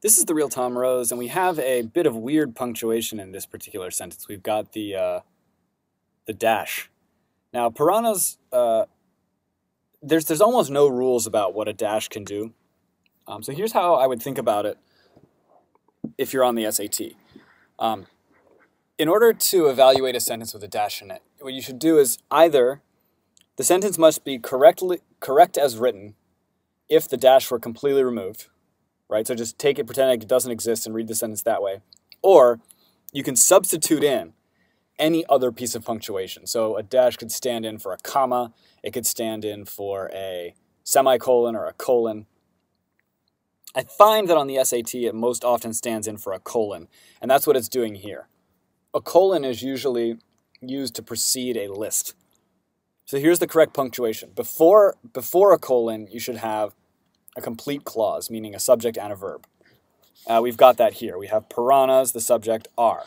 This is the real Tom Rose, and we have a bit of weird punctuation in this particular sentence. We've got the dash. Now, Piranhas, there's almost no rules about what a dash can do. So here's how I would think about it if you're on the SAT. In order to evaluate a sentence with a dash in it, what you should do is either the sentence must be correct as written if the dash were completely removed, right? So just take it, pretend like it doesn't exist, and read the sentence that way. Or you can substitute in any other piece of punctuation. So a dash could stand in for a comma, it could stand in for a semicolon or a colon. I find that on the SAT it most often stands in for a colon, and that's what it's doing here. A colon is usually used to precede a list. So here's the correct punctuation. Before a colon, you should have a complete clause, meaning a subject and a verb. We've got that here. We have piranhas, the subject, are.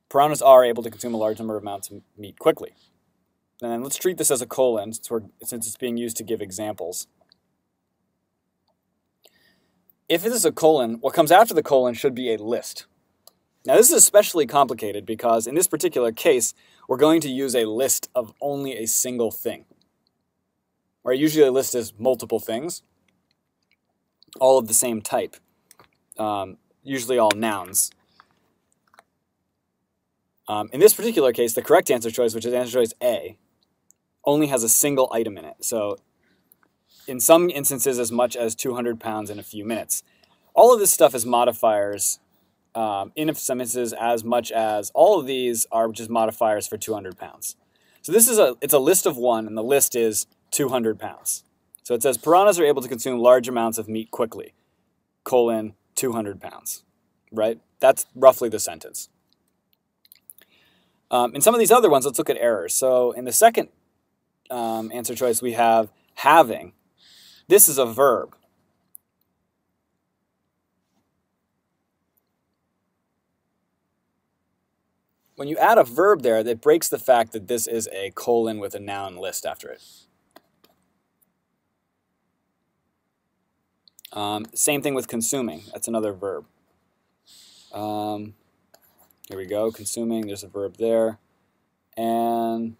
Piranhas are able to consume a large number of amounts of meat quickly. And then let's treat this as a colon, since it's being used to give examples. If it is a colon, what comes after the colon should be a list. Now this is especially complicated because in this particular case, we're going to use a list of only a single thing. Where usually a list is multiple things, all of the same type, usually all nouns. In this particular case, the correct answer choice, which is answer choice A, only has a single item in it. So in some instances, as much as 200 pounds in a few minutes. All of this stuff is modifiers. In some instances, as much as all of these are just modifiers for 200 pounds. So it's a list of one, and the list is 200 pounds. So it says piranhas are able to consume large amounts of meat quickly, colon, 200 pounds, right? That's roughly the sentence. In some of these other ones, let's look at errors. So in the second answer choice, we have having. This is a verb. When you add a verb there, that breaks the fact that this is a colon with a noun list after it. Same thing with consuming. That's another verb. Here we go, consuming, there's a verb there. And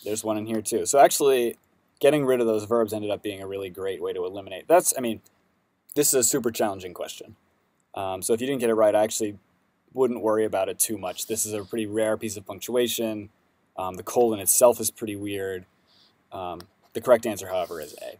there's one in here too. So actually, getting rid of those verbs ended up being a really great way to eliminate. This is a super challenging question. So if you didn't get it right, I actually wouldn't worry about it too much. This is a pretty rare piece of punctuation. The colon itself is pretty weird. The correct answer, however, is A.